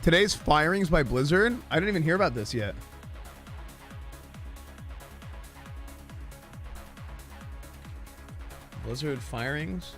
Today's firings by Blizzard? I didn't even hear about this yet. Blizzard firings?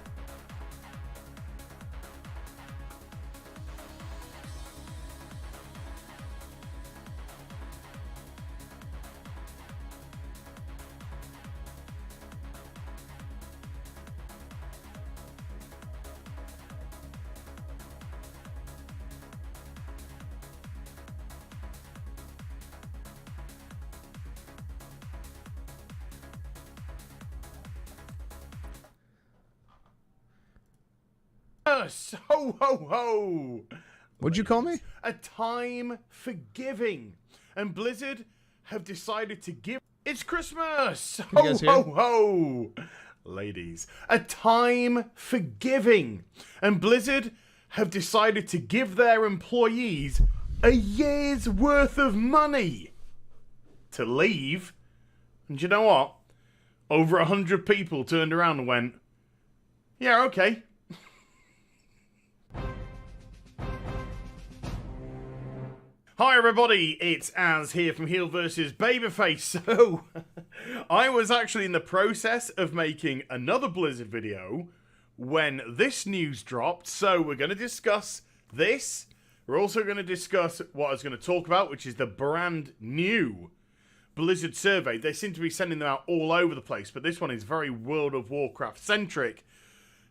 Ho, ho, ho! What'd you call me? A time for giving. And Blizzard have decided to give... It's Christmas! Ho, guys hear? ho, ho! Ladies, a time for giving. And Blizzard have decided to give their employees a year's worth of money to leave. And you know what? Over 100 people turned around and went, yeah, okay. Hi everybody, it's Az here from Heel vs Babyface. So, I was actually in the process of making another Blizzard video when this news dropped. So we're going to discuss this. We're also going to discuss what I was going to talk about, which is the brand new Blizzard survey. They seem to be sending them out all over the place, but this one is very World of Warcraft centric.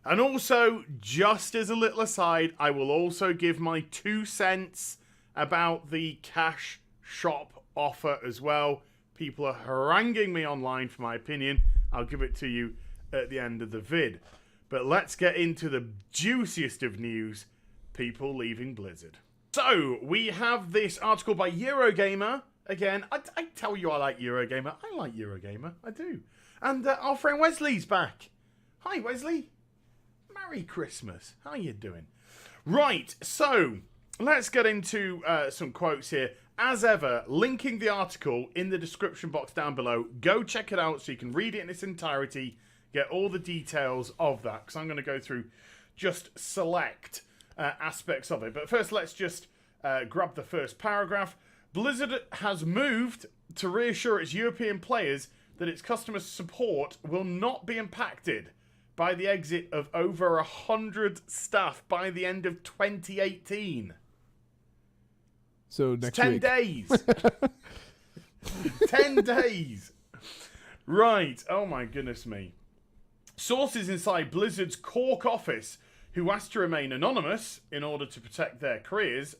And also, just as a little aside, I will also give my 2 cents about the cash shop offer as well. People are haranguing me online for my opinion. I'll give it to you at the end of the vid. But let's get into the juiciest of news, people leaving Blizzard. So, we have this article by Eurogamer. Again, I tell you I like Eurogamer. I like Eurogamer. I do. And our friend Wesley's back. Hi, Wesley. Merry Christmas. How you doing? Right, so let's get into some quotes here. As ever, linking the article in the description box down below. Go check it out so you can read it in its entirety, get all the details of that, because I'm going to go through just select aspects of it. But first, let's just grab the first paragraph. Blizzard has moved to reassure its European players that its customer support will not be impacted by the exit of over 100 staff by the end of 2018. So next 10 week. days. 10 days. Right. Oh my goodness me. Sources inside Blizzard's Cork office, who asked to remain anonymous in order to protect their careers,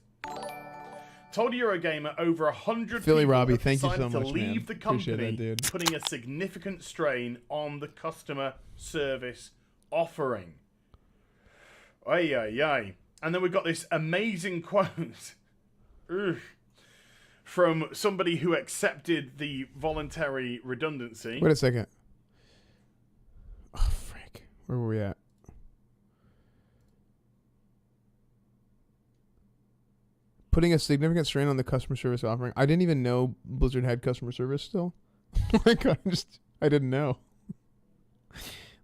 told Eurogamer over 100 Philly people Robbie, have thank you decided so to much, leave man. the Appreciate company, that, dude. putting a significant strain on the customer service offering. Ay, ay, ay. And then we've got this amazing quote from somebody who accepted the voluntary redundancy. Wait a second. Oh, frick. Where were we at? Putting a significant strain on the customer service offering. I didn't even know Blizzard had customer service still. Like, I didn't know.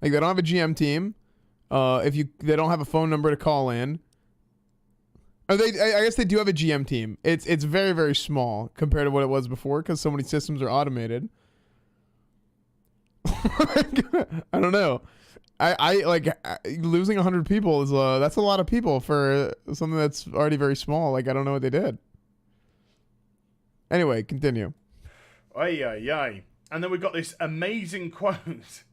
Like, they don't have a GM team. They don't have a phone number to call in. I guess they do have a GM team. It's very, very small compared to what it was before because so many systems are automated. I don't know. I like losing 100 people is that's a lot of people for something that's already very small. Like, I don't know what they did. Anyway, continue. Ay, ay, ay. And then we've got this amazing quote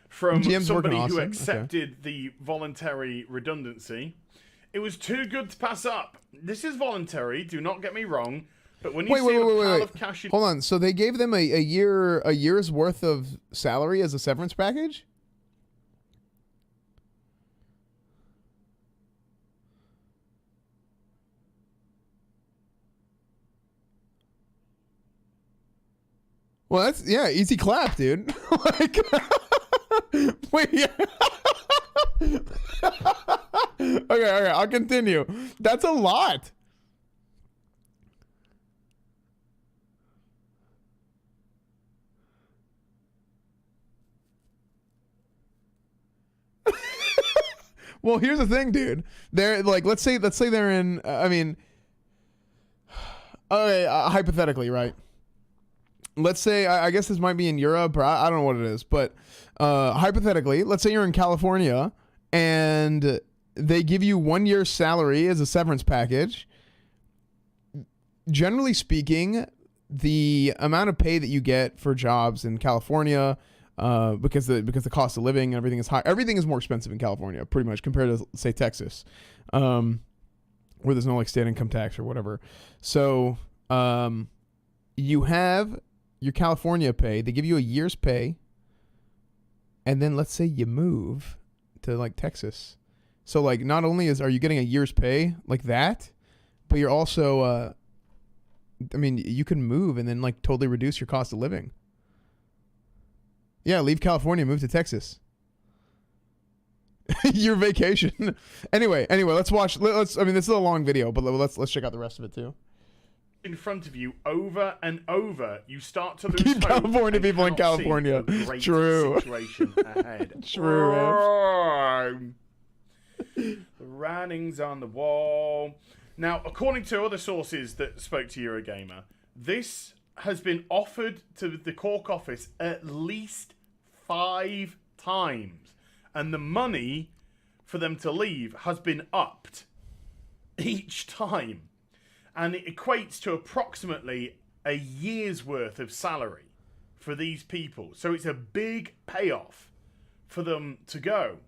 from GM's somebody working who awesome. accepted the voluntary redundancy. It was too good to pass up. This is voluntary, do not get me wrong. But when you see a pile of cash in... Hold on. So they gave them a year's worth of salary as a severance package? Well, that's, yeah, easy clap, dude. Like, wait, yeah. Okay, I'll continue. That's a lot. Well, here's the thing, dude. They're like, let's say they're in. I mean, okay, hypothetically, right? Let's say I guess this might be in Europe, or I don't know what it is, but hypothetically, let's say you're in California and they give you 1 year's salary as a severance package. Generally speaking, the amount of pay that you get for jobs in California, because the cost of living and everything is high, everything is more expensive in California, pretty much compared to say Texas, where there's no like state income tax or whatever. So you have your California pay. They give you a year's pay, and then let's say you move to like Texas. So like not only are you getting a year's pay like that, but you're also I mean, you can move and then like totally reduce your cost of living. Yeah, leave California, move to Texas. Your vacation. Anyway, let's watch. I mean, this is a long video, but let's check out the rest of it too. In front of you, over and over, you start to lose Keep hope. California people in California. True. Situation ahead. True. The writings on the wall. Now, according to other sources that spoke to Eurogamer, this has been offered to the Cork office at least 5 times. And the money for them to leave has been upped each time. And it equates to approximately a year's worth of salary for these people. So it's a big payoff for them to go.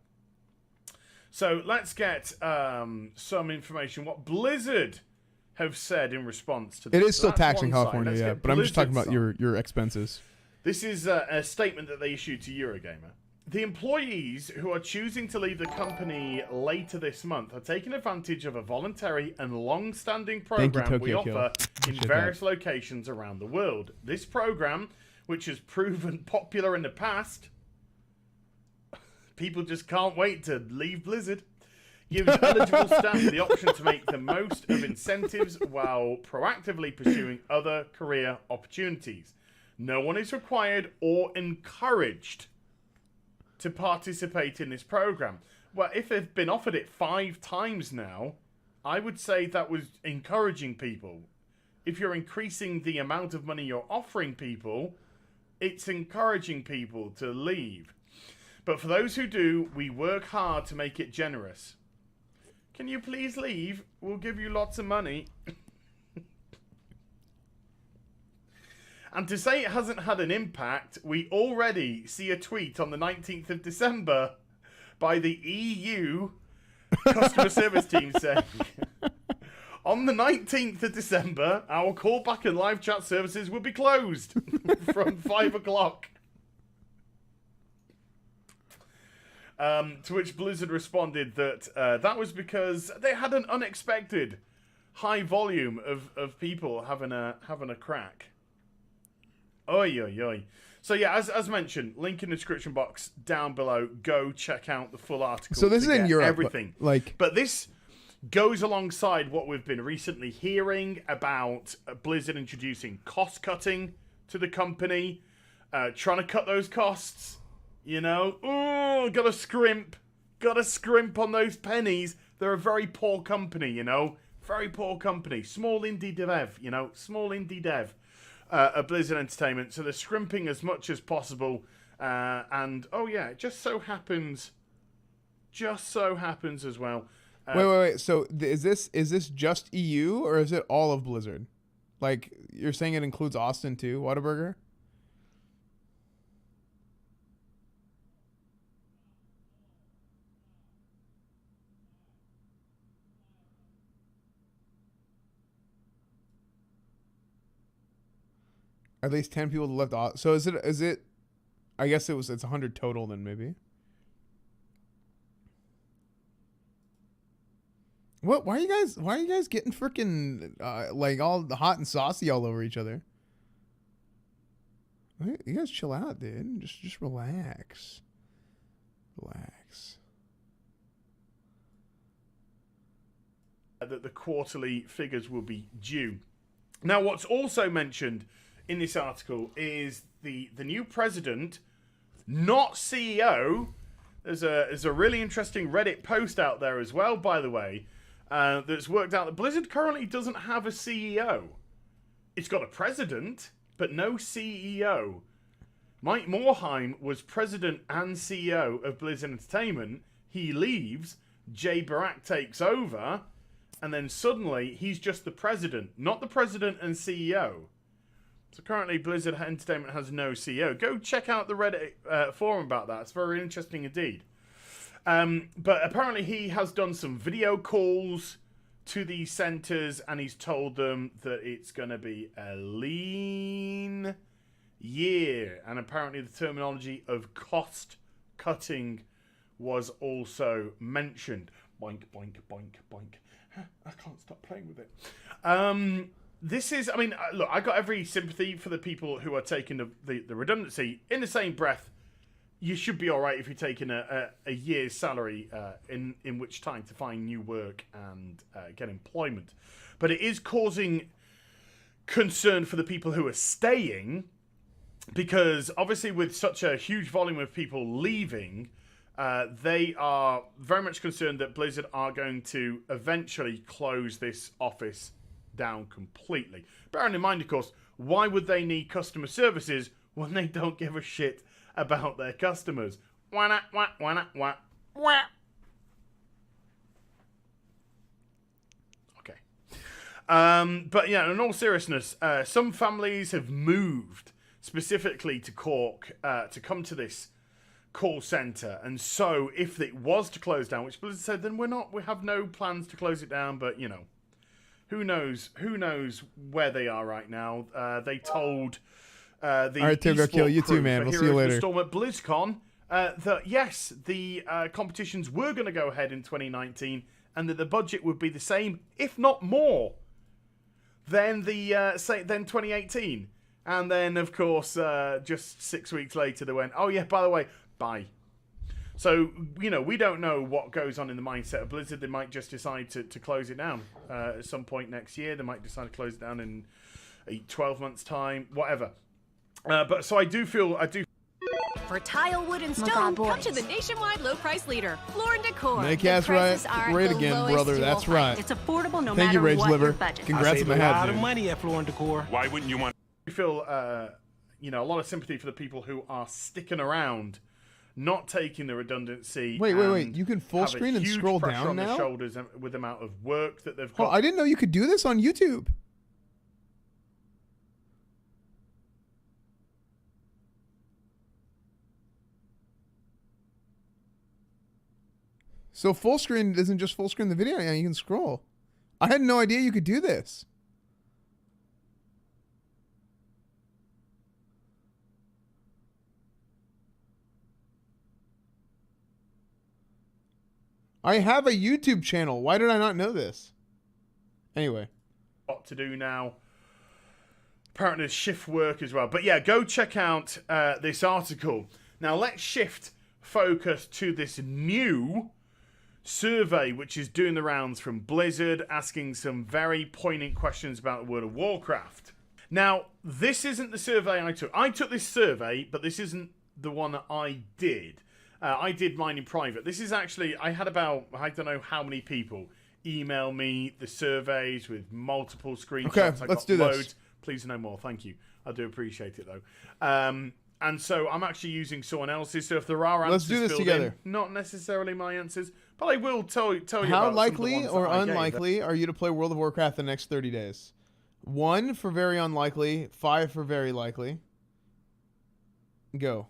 So let's get some information. What Blizzard have said in response to this. It is still taxed in California, yeah. But I'm just talking about your expenses. This is a statement that they issued to Eurogamer. The employees who are choosing to leave the company later this month are taking advantage of a voluntary and long-standing program we offer in various locations around the world. This program, which has proven popular in the past, people just can't wait to leave Blizzard, gives eligible staff the option to make the most of incentives while proactively pursuing other career opportunities. No one is required or encouraged to participate in this program. Well, if they've been offered it 5 times now, I would say that was encouraging people. If you're increasing the amount of money you're offering people, it's encouraging people to leave. But for those who do, we work hard to make it generous. Can you please leave? We'll give you lots of money. And to say it hasn't had an impact, we already see a tweet on the 19th of December by the EU customer service team saying, on the 19th of December, our callback and live chat services will be closed from 5 o'clock. To which Blizzard responded that that was because they had an unexpected high volume of people having a crack. Oi, oi, oi. So yeah, as mentioned, link in the description box down below. Go check out the full article. So this is in Europe, everything. But this goes alongside what we've been recently hearing about Blizzard introducing cost cutting to the company, trying to cut those costs. You know, gotta scrimp on those pennies. They're a very poor company, you know, very poor company, small indie dev, you know, small indie dev. At Blizzard Entertainment, so they're scrimping as much as possible, and oh yeah, it just so happens as well. Wait. So is this just EU or is it all of Blizzard? Like you're saying, it includes Austin too, Whataburger? At least 10 people left off. So is it I guess it's 100 total then maybe. Why are you guys getting freaking like all hot and saucy all over each other? You guys chill out, dude. Just relax. Relax. That the quarterly figures will be due. Now, what's also mentioned in this article is the new president, not CEO. there's a really interesting Reddit post out there as well, by the way, that's worked out that Blizzard currently doesn't have a CEO. It's got a president, but no CEO. Mike Morhaime was president and CEO of Blizzard Entertainment. He leaves, Jay Barak takes over, and then suddenly he's just the president, not the president and CEO. So currently Blizzard Entertainment has no CEO. Go check out the Reddit forum about that. It's very interesting indeed. But apparently he has done some video calls to these centers, and he's told them that it's going to be a lean year. And apparently the terminology of cost cutting was also mentioned. Boink, boink, boink, boink. I can't stop playing with it. This is, I mean, look, I got every sympathy for the people who are taking the redundancy. In the same breath, you should be all right if you're taking a year's salary in which time to find new work and get employment. But it is causing concern for the people who are staying, because obviously with such a huge volume of people leaving, they are very much concerned that Blizzard are going to eventually close this office down completely. Bearing in mind, of course, why would they need customer services when they don't give a shit about their customers? Wah, wah, wah, wah, wah. Okay. But yeah, in all seriousness, some families have moved specifically to Cork to come to this call center, and so if it was to close down, which Blizzard said, then we have no plans to close it down, but you know, who knows where they are right now. They told the Alright, Togo, kill you too, man. We'll see you later. Storm at BlizzCon that yes, the competitions were going to go ahead in 2019, and that the budget would be the same, if not more, than than 2018. And then, of course, just 6 weeks later, they went, oh yeah, by the way, bye. So, you know, we don't know what goes on in the mindset of Blizzard. They might just decide to close it down at some point next year. They might decide to close it down in 12 months' time, whatever. But so I do feel... For tile, wood, and stone, come to the nationwide low price leader, Floor & Decor. Make ass right. Great again, brother. That's right. It's affordable no Thank matter you, Rage what Liver. your budget. Congrats on the a hat, lot dude. of money at Floor & Decor. Why wouldn't you want... I feel, you know, a lot of sympathy for the people who are sticking around, not taking the redundancy. Wait. You can full screen and scroll down on now? their shoulders with the amount of work that they've Oh, got. I didn't know you could do this on YouTube. So full screen isn't just full screen the video. Yeah, you can scroll. I had no idea you could do this. I have a YouTube channel. Why did I not know this? Anyway. What to do now. Apparently there's shift work as well. But yeah, go check out this article. Now let's shift focus to this new survey which is doing the rounds from Blizzard, asking some very poignant questions about the World of Warcraft. Now, this isn't the survey I took. I took this survey, but this isn't the one that I did. I did mine in private. This is actually, I had about, I don't know how many people email me the surveys with multiple screenshots. Okay, I let's got do this. loads. Please no more. Thank you. I do appreciate it, though. And so I'm actually using someone else's. So if there are answers, Let's do this filled together. in, not necessarily my answers, but I will tell you How about some of the likely ones or that I gave. unlikely are you to play World of Warcraft the next 30 days? 1 for very unlikely, 5 for very likely. Go.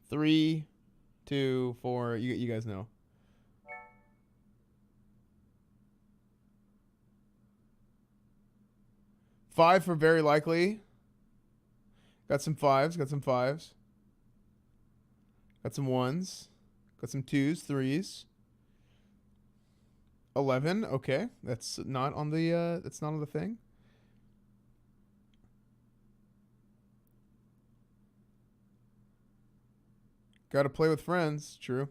3, 2, 4. You guys know. Five for very likely. Got some 5s. Got some 5s. Got some 1s. Got some 2s, 3s. 11. Okay, that's not on the. That's not on the thing. Got to play with friends. True.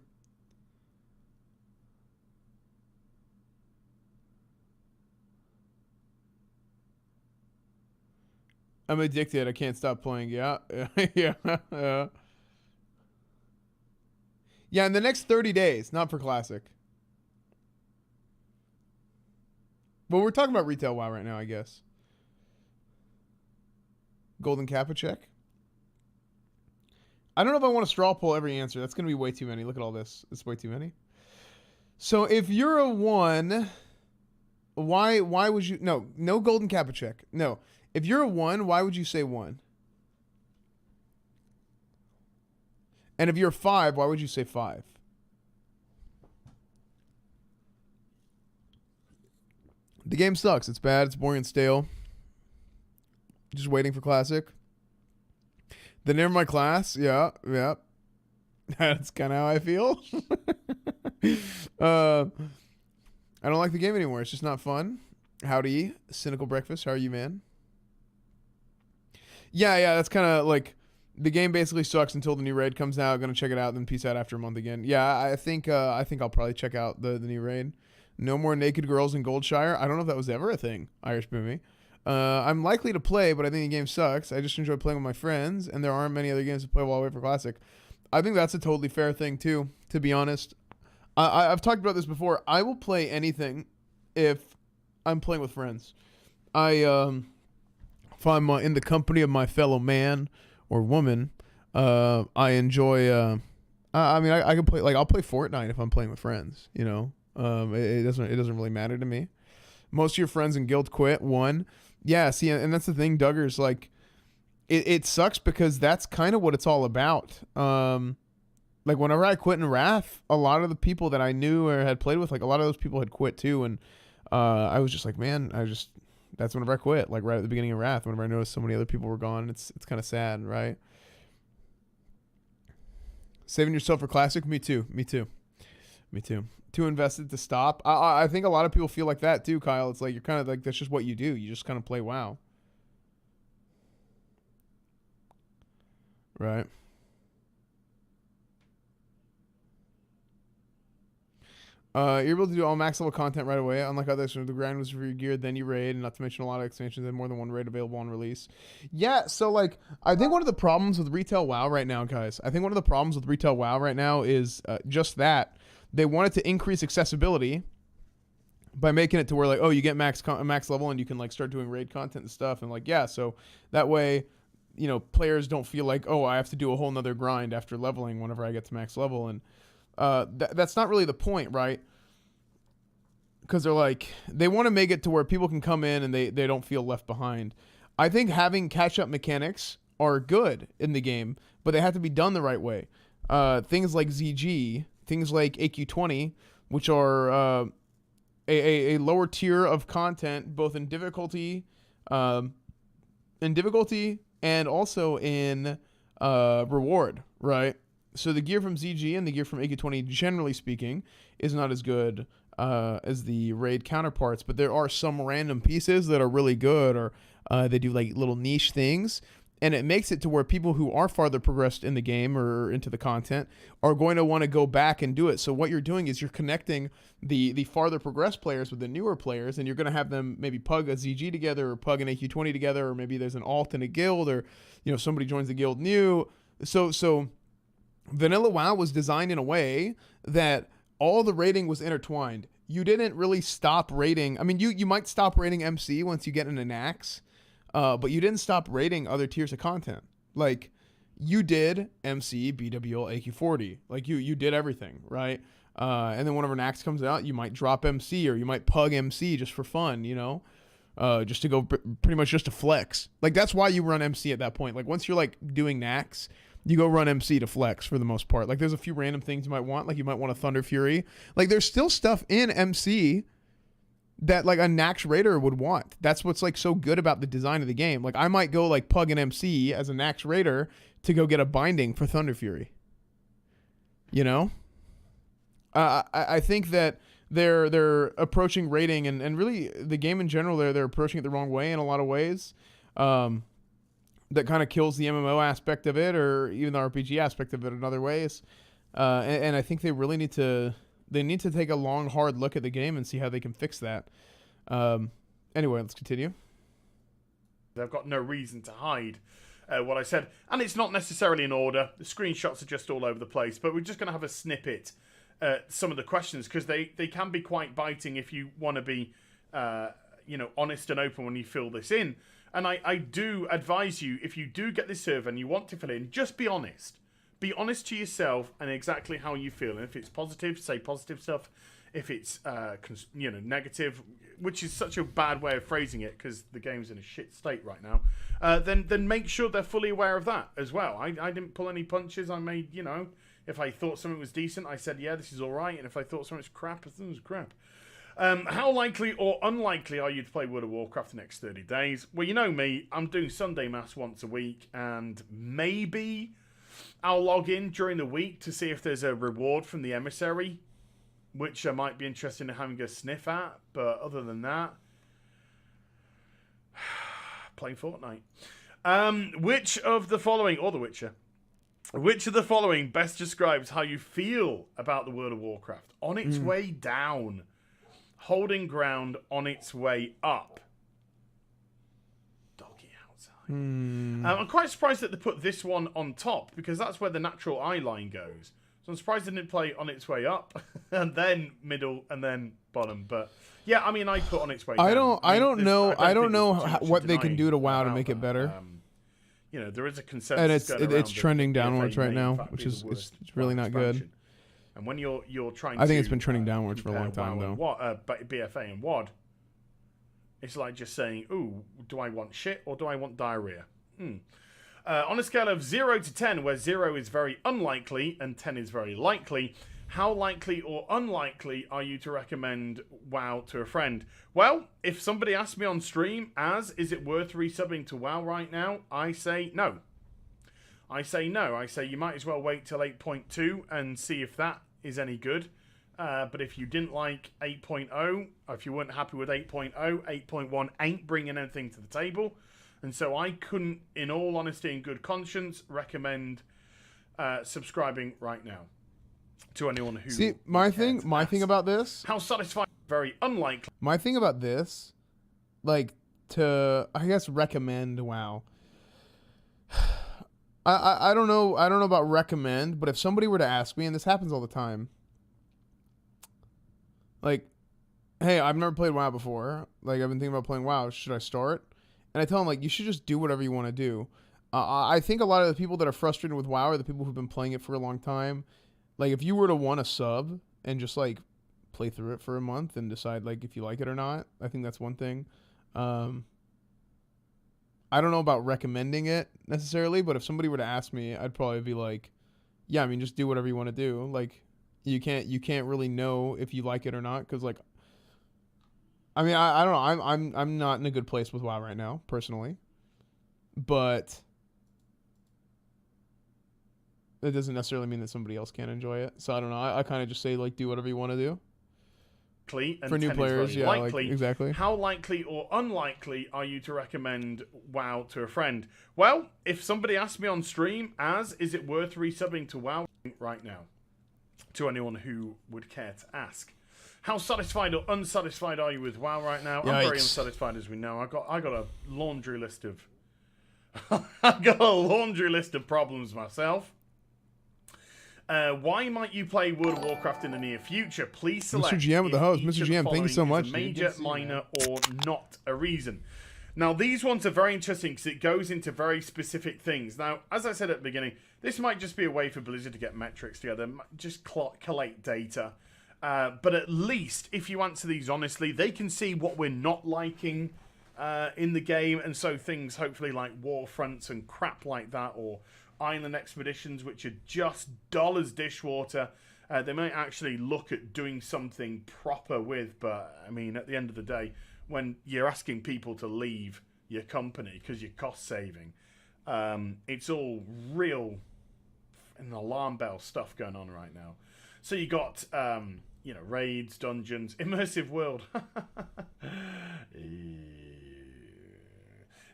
I'm addicted. I can't stop playing. Yeah. Yeah. Yeah, in the next 30 days, not for Classic. Well, we're talking about retail WoW right now, I guess. Golden Kappa check. I don't know if I want to straw poll every answer. That's going to be way too many. Look at all this. It's way too many. So if you're a 1, why would you... No Golden Kappa check. No. If you're a 1, why would you say 1? And if you're a 5, why would you say 5? The game sucks. It's bad. It's boring and stale. Just waiting for Classic. The name of my class? Yeah. That's kind of how I feel. I don't like the game anymore. It's just not fun. Howdy, Cynical Breakfast. How are you, man? Yeah. That's kind of like the game basically sucks until the new raid comes out. Gonna check it out, then peace out after a month again. Yeah, I think I'll probably check out the new raid. No more naked girls in Goldshire. I don't know if that was ever a thing. Irish Boomy. I'm likely to play, but I think the game sucks. I just enjoy playing with my friends, and there aren't many other games to play while I wait for Classic. I think that's a totally fair thing too. To be honest, I've talked about this before. I will play anything if I'm playing with friends. If I'm in the company of my fellow man or woman, I enjoy. I can play, like, I'll play Fortnite if I'm playing with friends. You know, it doesn't really matter to me. Most of your friends in guild quit. 1, yeah. See, and that's the thing, Duggars. Like, it sucks because that's kind of what it's all about. Like, whenever I quit in Wrath, a lot of the people that I knew or had played with, like, a lot of those people had quit too, and I was just like, man, that's whenever I quit, like right at the beginning of Wrath, whenever I noticed so many other people were gone. It's kind of sad, right? Saving yourself for Classic? Me too. Too invested to stop. I think a lot of people feel like that too, Kyle. It's like you're kind of like, that's just what you do. You just kind of play WoW. Right. You're able to do all max level content right away, unlike others. The grind was for your gear, then you raid, and not to mention a lot of expansions and more than one raid available on release. Yeah, so like, I think one of the problems with retail WoW right now, guys, is just that. They wanted to increase accessibility by making it to where, like, oh, you get max level and you can, like, start doing raid content and stuff. And, like, yeah, so that way, you know, players don't feel like, oh, I have to do a whole nother grind after leveling whenever I get to max level. And that's not really the point, right? Because they're like, they want to make it to where people can come in and they don't feel left behind. I think having catch-up mechanics are good in the game, but they have to be done the right way. Things like ZG, things like AQ20, which are a lower tier of content, both in difficulty and also in reward, right? So the gear from ZG and the gear from AQ20, generally speaking, is not as good as the raid counterparts, but there are some random pieces that are really good, or they do like little niche things, and it makes it to where people who are farther progressed in the game or into the content are going to want to go back and do it. So what you're doing is you're connecting the farther progressed players with the newer players, and you're going to have them maybe pug a ZG together or pug an AQ20 together, or maybe there's an alt in a guild, or, you know, somebody joins the guild new. So Vanilla WoW was designed in a way that all the raiding was intertwined. You didn't really stop raiding. I mean, you might stop raiding MC once you get into Nax, but you didn't stop raiding other tiers of content. Like, you did MC, BWL, AQ40. Like, you did everything, right? And then whenever Nax comes out, you might drop MC, or you might pug MC just for fun, you know? Just to go pretty much just to flex. Like, that's why you run MC at that point. Like, once you're, like, doing Nax, you go run MC to flex for the most part. Like, there's a few random things you might want. Like, you might want a Thunder Fury. Like, there's still stuff in MC that, like, a Nax Raider would want. That's what's, like, so good about the design of the game. Like, I might go, like, pug an MC as a Nax Raider to go get a binding for Thunder Fury. You know? I think that they're approaching raiding and really the game in general, they're approaching it the wrong way in a lot of ways. That kind of kills the MMO aspect of it, or even the RPG aspect of it in other ways. And I think they really need to take a long, hard look at the game and see how they can fix that. Anyway, let's continue. They've got no reason to hide. what I said. And it's not necessarily in order. The screenshots are just all over the place. But we're just going to have a snippet at some of the questions because they can be quite biting if you want to be, honest and open when you fill this in. And I do advise you, if you do get this survey and you want to fill in, just be honest. Be honest to yourself and exactly how you feel. And if it's positive, say positive stuff. If it's negative, which is such a bad way of phrasing it because the game's in a shit state right now, then make sure they're fully aware of that as well. I didn't pull any punches. I made, if I thought something was decent, I said, yeah, this is all right. And if I thought something was crap, I thought it was crap. How likely or unlikely are you to play World of Warcraft the next 30 days? Well, you know me. I'm doing Sunday Mass once a week, and maybe I'll log in during the week to see if there's a reward from the emissary, which I might be interested in having a sniff at. But other than that, playing Fortnite. Which of the following, or The Witcher, which of the following best describes how you feel about the World of Warcraft? On its way down, holding ground on its way up. Doggy outside. I'm quite surprised that they put this one on top because that's where the natural eye line goes. So I'm surprised they didn't play on its way up and then middle and then bottom. But yeah, I mean, I put on its way down. I don't know what they can do to WoW to make it better. There is a consensus. And it's trending downwards right now, which is it's really not good. And when you're trying, I think it's been trending downwards for a long time though. BFA and WoD, it's like just saying, "Ooh, do I want shit or do I want diarrhea?" On a scale of 0 to 10, where 0 is very unlikely and 10 is very likely, how likely or unlikely are you to recommend WoW to a friend? Well, if somebody asks me on stream, is it worth resubbing to WoW right now? I say no. I say you might as well wait till 8.2 and see if that is any good. But if you didn't like 8.0, or if you weren't happy with 8.0, 8.1 ain't bringing anything to the table. And so I couldn't, in all honesty and good conscience, recommend subscribing right now to anyone who... See, my thing about this... How satisfying, very unlikely. My thing about this, to, I guess, recommend WoW. I don't know about recommend, but if somebody were to ask me, and this happens all the time, hey, I've never played WoW before. I've been thinking about playing WoW. Should I start? And I tell them, you should just do whatever you want to do. I think a lot of the people that are frustrated with WoW are the people who've been playing it for a long time. If you were to want a sub and just, play through it for a month and decide, if you like it or not, I think that's one thing. I don't know about recommending it necessarily, but if somebody were to ask me, I'd probably be yeah, I mean, just do whatever you want to do. You can't really know if you like it or not because, I mean, I don't know. I'm not in a good place with WoW right now, personally. But that doesn't necessarily mean that somebody else can't enjoy it. So I don't know. I kind of just say, do whatever you want to do. And for new players, yeah, exactly. How likely or unlikely are you to recommend WoW to a friend? Well, if somebody asks me on stream, is it worth resubbing to WoW right now? To anyone who would care to ask. How satisfied or unsatisfied are you with WoW right now? Yikes. I'm very unsatisfied, as we know. I got a laundry list of I got a laundry list of problems myself. Why might you play World of Warcraft in the near future? Please select Mr. GM with the host. Mr. GM, thank you so much. Major, minor, or not a reason. Now, these ones are very interesting because it goes into very specific things. Now, as I said at the beginning, this might just be a way for Blizzard to get metrics together, just collate data. But at least, if you answer these honestly, they can see what we're not liking in the game. And so things, hopefully, like war fronts and crap like that, or island expeditions, which are just dollars dishwater, they might actually look at doing something proper with. But, I mean, at the end of the day, when you're asking people to leave your company because you're cost saving, it's all real an alarm bell stuff going on right now. So you got, raids, dungeons, immersive world.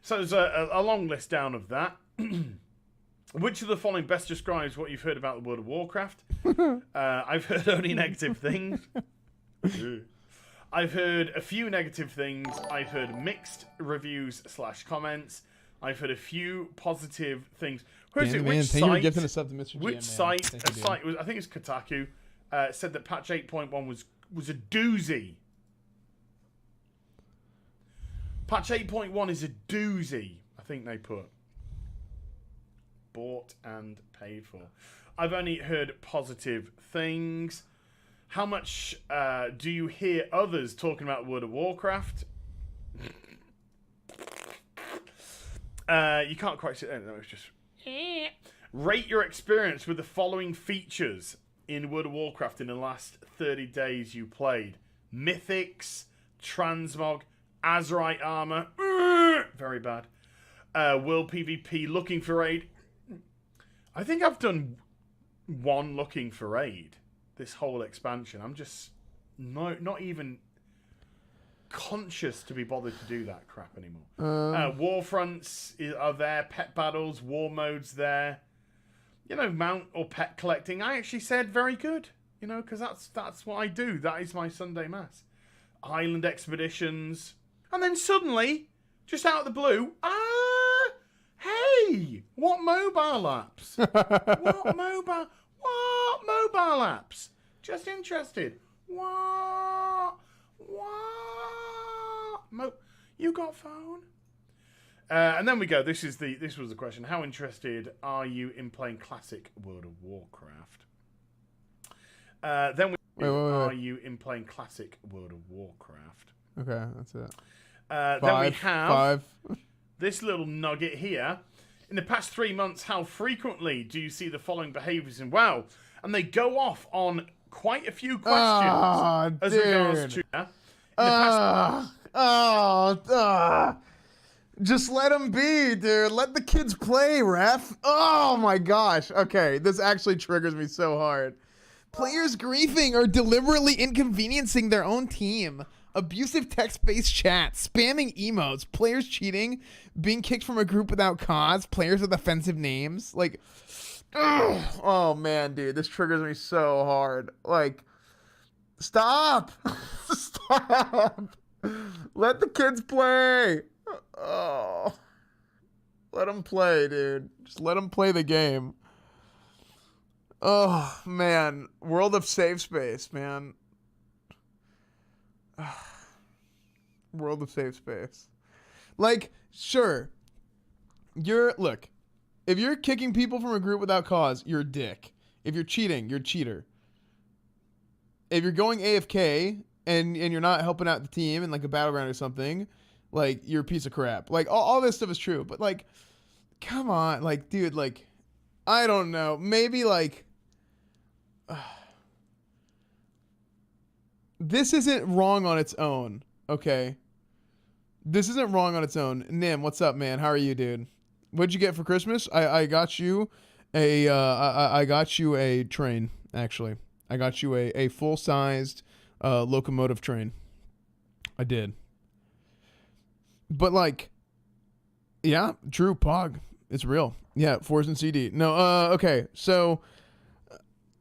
So there's a long list down of that. Which of the following best describes what you've heard about the World of Warcraft? I've heard only negative things. I've heard a few negative things. I've heard mixed reviews / comments. I've heard a few positive things. Who is it? Man, Which thank you for site? gifting us up to Mr. GM, Which man. site? Thank you, A dude. site was, I think it's Kotaku. Said that patch 8.1 was a doozy. Patch 8.1 is a doozy. I think they put. Bought and paid for. I've only heard positive things. How much do you hear others talking about World of Warcraft? You can't quite sit there. No, it's just... Rate your experience with the following features in World of Warcraft in the last 30 days you played. Mythics, Transmog, Azerite armor. Very bad. World PvP, looking for raid. I think I've done one looking for raid this whole expansion. I'm just not even conscious to be bothered to do that crap anymore. War fronts are there, pet battles, war modes there. You know, mount or pet collecting. I actually said very good. You know, because that's what I do. That is my Sunday mass. Island expeditions, and then suddenly, just out of the blue, hey, what mobile apps? What mobile apps? Just interested. What? You got phone? And then we go. This was the question. How interested are you in playing classic World of Warcraft? Then we are you in playing classic World of Warcraft? Okay, that's it. Then we have this little nugget here. In the past 3 months, how frequently do you see the following behaviours in WoW? And they go off on quite a few questions as regards to just let them be, dude. Let the kids play, ref. Oh my gosh. Okay, this actually triggers me so hard. Players griefing or deliberately inconveniencing their own team. Abusive text-based chat, spamming emotes, players cheating, being kicked from a group without cause, players with offensive names. Like, oh man, dude, this triggers me so hard. Like, stop. Stop. Let the kids play. Oh, let them play, dude. Just let them play the game. Oh man, world of safe space, man. World of safe space. Like, sure. Look, if you're kicking people from a group without cause, you're a dick. If you're cheating, you're a cheater. If you're going AFK and you're not helping out the team in like a battleground or something, like, you're a piece of crap. Like, all this stuff is true, but like, come on, like, dude, like, I don't know. Maybe like this isn't wrong on its own, okay? This isn't wrong on its own. Nim, what's up, man? How are you, dude? What'd you get for Christmas? I got you I got you a train, actually. I got you a full-sized locomotive train. I did. But like, yeah, true, Pog. It's real. Yeah, Force and CD. No, okay, so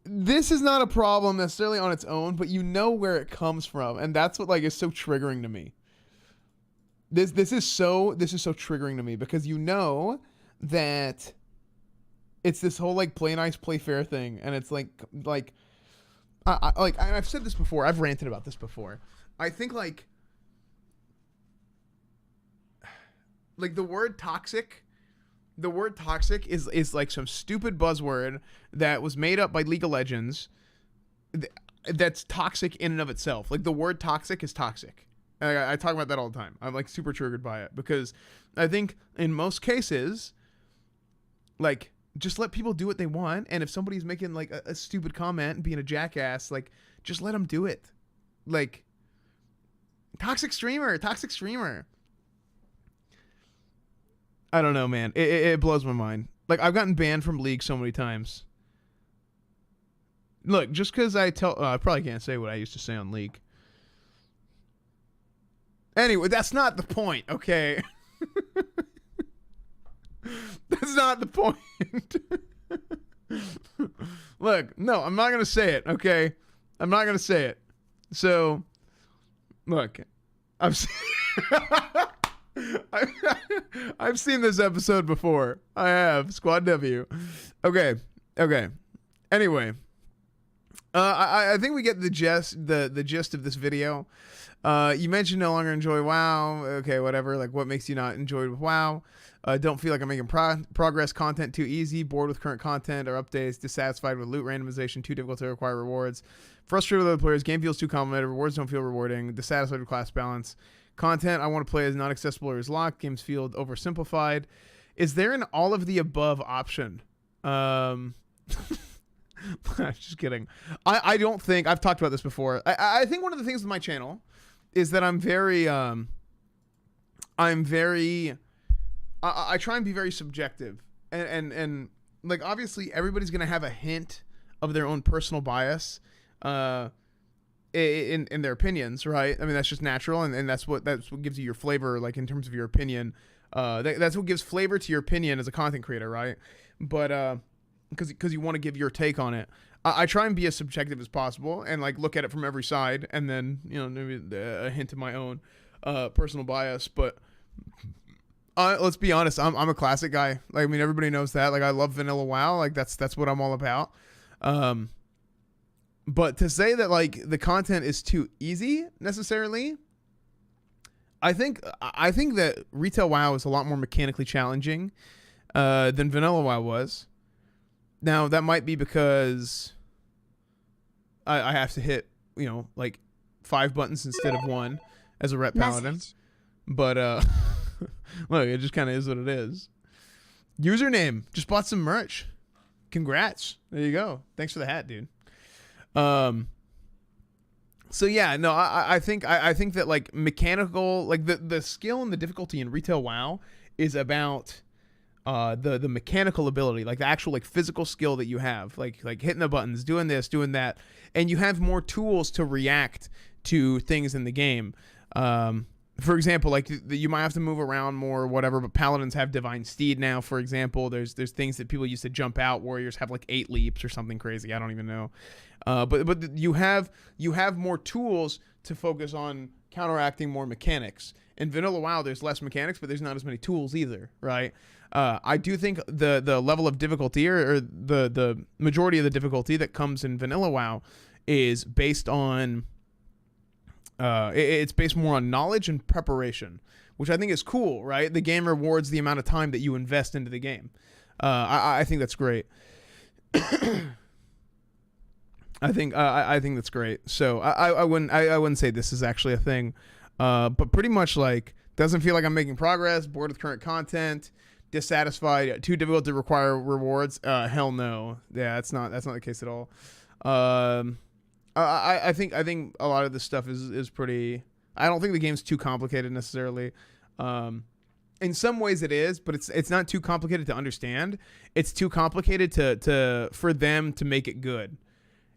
this is not a problem necessarily on its own, but you know where it comes from, and that's what like is so triggering to me. This is so triggering to me because you know that it's this whole like play nice, play fair thing, and it's like I've said this before. I've ranted about this before. I think like the word toxic. The word toxic is like some stupid buzzword that was made up by League of Legends that's toxic in and of itself. Like, the word toxic is toxic. I talk about that all the time. I'm like super triggered by it because I think in most cases, like, just let people do what they want. And if somebody's making like a stupid comment and being a jackass, like, just let them do it. Like, toxic streamer. I don't know, man. It blows my mind. Like, I've gotten banned from League so many times. Look, just because I probably can't say what I used to say on League. Anyway, that's not the point, okay? That's not the point. Look, no, I'm not going to say it, okay? I'm not going to say it. So, look, I've seen this episode before. I have. Squad W. Okay. Anyway, I think we get the gist of this video. You mentioned no longer enjoy WoW. Okay, whatever. Like, what makes you not enjoy WoW? Don't feel like I'm making progress. Content too easy. Bored with current content or updates. Dissatisfied with loot randomization. Too difficult to acquire rewards. Frustrated with other players. Game feels too complicated. Rewards don't feel rewarding. Dissatisfied with class balance. Content I want to play is not accessible or is locked. Games feel oversimplified. Is there an all of the above option? Just kidding. I don't think I've talked about this before. I think one of the things with my channel is that I try and be very subjective and like obviously everybody's gonna have a hint of their own personal bias in their opinions, right? I mean that's just natural and that's what gives you your flavor, like in terms of your opinion. That's what gives flavor to your opinion as a content creator, right? But because you want to give your take on it. I try and be as subjective as possible and like look at it from every side and then, you know, maybe a hint of my own personal bias. But let's be honest, I'm a classic guy. Like, I mean, everybody knows that. Like, I love vanilla WoW. Like, that's what I'm all about. But to say that like the content is too easy necessarily, I think that retail WoW is a lot more mechanically challenging than vanilla WoW was. Now, that might be because I have to hit, you know, like 5 buttons instead of 1 as a rep paladin. But, look, it just kind of is what it is. Username. Just bought some merch. Congrats. There you go. Thanks for the hat, dude. So, yeah, no, I think that, like, mechanical, like, the skill and the difficulty in retail WoW is about... the mechanical ability, like the actual like physical skill that you have, like hitting the buttons, doing this, doing that, and you have more tools to react to things in the game. For example, like you might have to move around more or whatever, but paladins have divine steed now, for example. There's things that people used to jump out. Warriors have like 8 leaps or something crazy. I don't even know. But you have more tools to focus on counteracting more mechanics. In vanilla WoW, there's less mechanics, but there's not as many tools either, right? I do think the level of difficulty or the majority of the difficulty that comes in vanilla WoW is based on it's based more on knowledge and preparation, which I think is cool, right? The game rewards the amount of time that you invest into the game. I think that's great. I think that's great. So I wouldn't say this is actually a thing, but pretty much like doesn't feel like I'm making progress. Bored with current content. Dissatisfied, too difficult to require rewards. Hell no. Yeah, that's not the case at all. I think a lot of this stuff is pretty. I don't think the game's too complicated necessarily. In some ways it is, but it's not too complicated to understand. It's too complicated for them to make it good.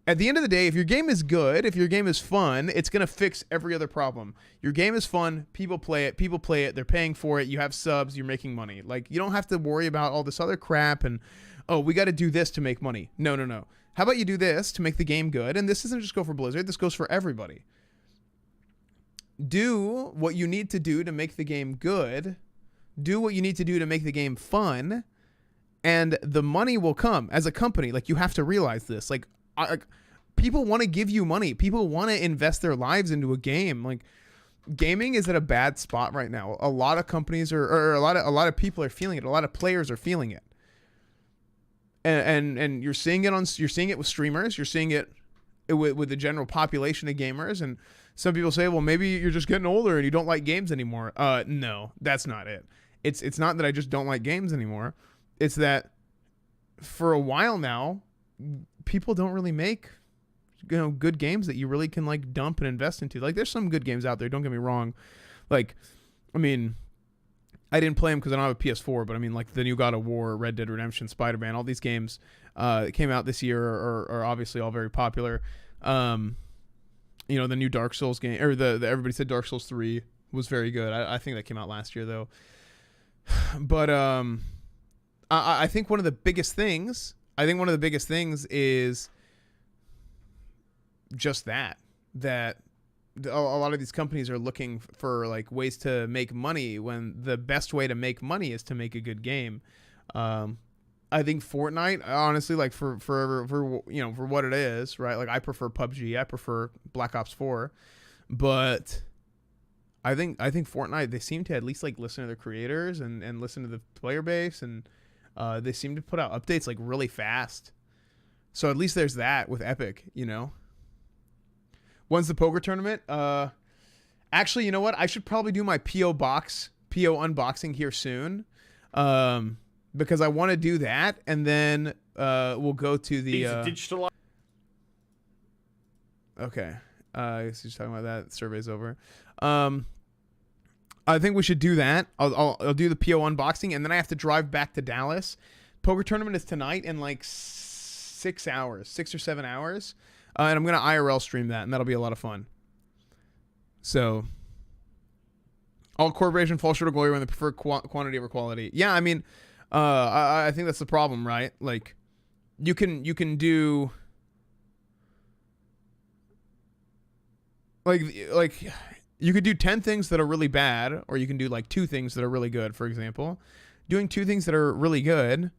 At the end of the day, if your game is good, if your game is fun, it's going to fix every other problem. Your game is fun. People play it. They're paying for it. You have subs. You're making money. Like, you don't have to worry about all this other crap and, oh, we got to do this to make money. No. How about you do this to make the game good? And this doesn't just go for Blizzard. This goes for everybody. Do what you need to do to make the game good. Do what you need to do to make the game fun. And the money will come. As a company, like, you have to realize this. Like, people want to give you money. People want to invest their lives into a game. Like, gaming is at a bad spot right now. A lot of companies or a lot of people are feeling it. A lot of players are feeling it. And you're seeing it with streamers. You're seeing it with the general population of gamers. And some people say, well, maybe you're just getting older and you don't like games anymore. No, that's not it. It's not that I just don't like games anymore. It's that for a while now, people don't really make, you know, good games that you really can like dump and invest into. Like, there's some good games out there, don't get me wrong. Like, I mean, I didn't play them because I don't have a PS4, but I mean, like the new God of War, Red Dead Redemption, Spider-Man, all these games that came out this year are obviously all very popular. You know, the new Dark Souls game, or the everybody said Dark Souls 3 was very good. I think that came out last year though. But I think one of the biggest things is just that a lot of these companies are looking for like ways to make money when the best way to make money is to make a good game. I think Fortnite, honestly, like for you know, for what it is, right? Like I prefer PUBG, I prefer Black Ops 4, but I think Fortnite, they seem to at least like listen to their creators and listen to the player base, and they seem to put out updates like really fast. So at least there's that with Epic, you know. When's the poker tournament? Actually, you know what? I should probably do my PO unboxing here soon. Because I want to do that, and then we'll go to the digital. Okay. I guess he's talking about that. Survey's over. I think we should do that. I'll do the PO unboxing, and then I have to drive back to Dallas. Poker tournament is tonight in like 6 or 7 hours, and I'm gonna IRL stream that, and that'll be a lot of fun. So, all corporation fall short of glory when they prefer quantity over quality. Yeah, I mean, I think that's the problem, right? Like, you can do like you could do 10 things that are really bad, or you can do like 2 things that are really good. For example, doing 2 things that are really good,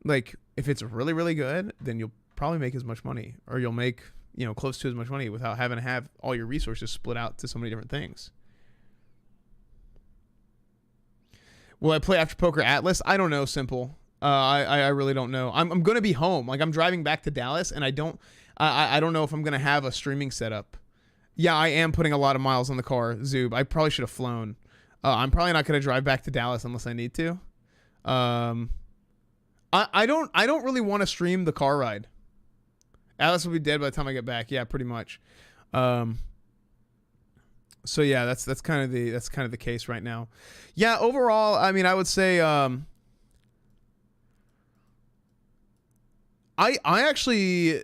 like if it's really, really good, then you'll probably make as much money, or you'll make, you know, close to as much money without having to have all your resources split out to so many different things. Will I play After Poker Atlas? I don't know, Simple. I really don't know. I'm going to be home. Like, I'm driving back to Dallas, and I don't know if I'm going to have a streaming setup. Yeah, I am putting a lot of miles on the car, Zoob. I probably should have flown. I'm probably not going to drive back to Dallas unless I need to. I don't really want to stream the car ride. Atlas will be dead by the time I get back. Yeah, pretty much. So yeah, that's kind of the case right now. Yeah, overall, I mean, I would say I actually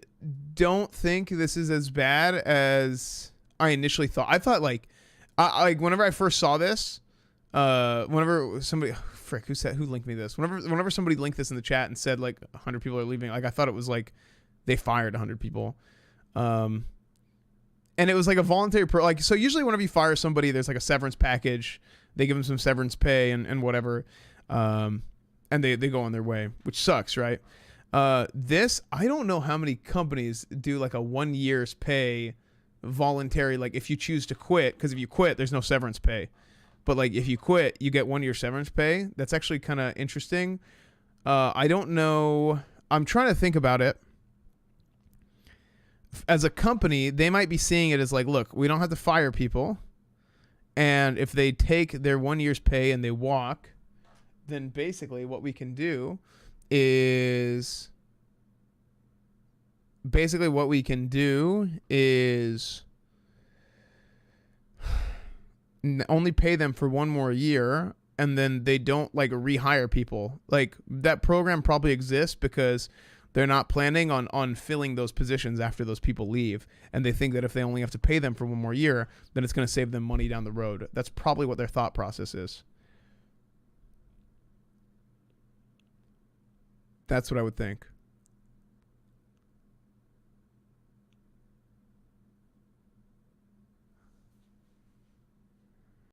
don't think this is as bad as I initially thought. I thought like whenever I first saw this, whenever somebody who linked me this? Whenever somebody linked this in the chat and said like 100 people are leaving, like I thought it was like they fired 100 people. And it was like a voluntary so usually whenever you fire somebody, there's like a severance package. They give them some severance pay and whatever. And they go on their way, which sucks, right? This, I don't know how many companies do like a 1 year's pay voluntary, like if you choose to quit, because if you quit, there's no severance pay. But like if you quit, you get 1 year severance pay. That's actually kind of interesting. I don't know. I'm trying to think about it. As a company, they might be seeing it as like, look, we don't have to fire people. And if they take their 1 year's pay and they walk, then basically what we can do is only pay them for 1 more year, and then they don't like rehire people. Like that program probably exists because they're not planning on filling those positions after those people leave. And they think that if they only have to pay them for 1 more year, then it's going to save them money down the road. That's probably what their thought process is. That's what I would think.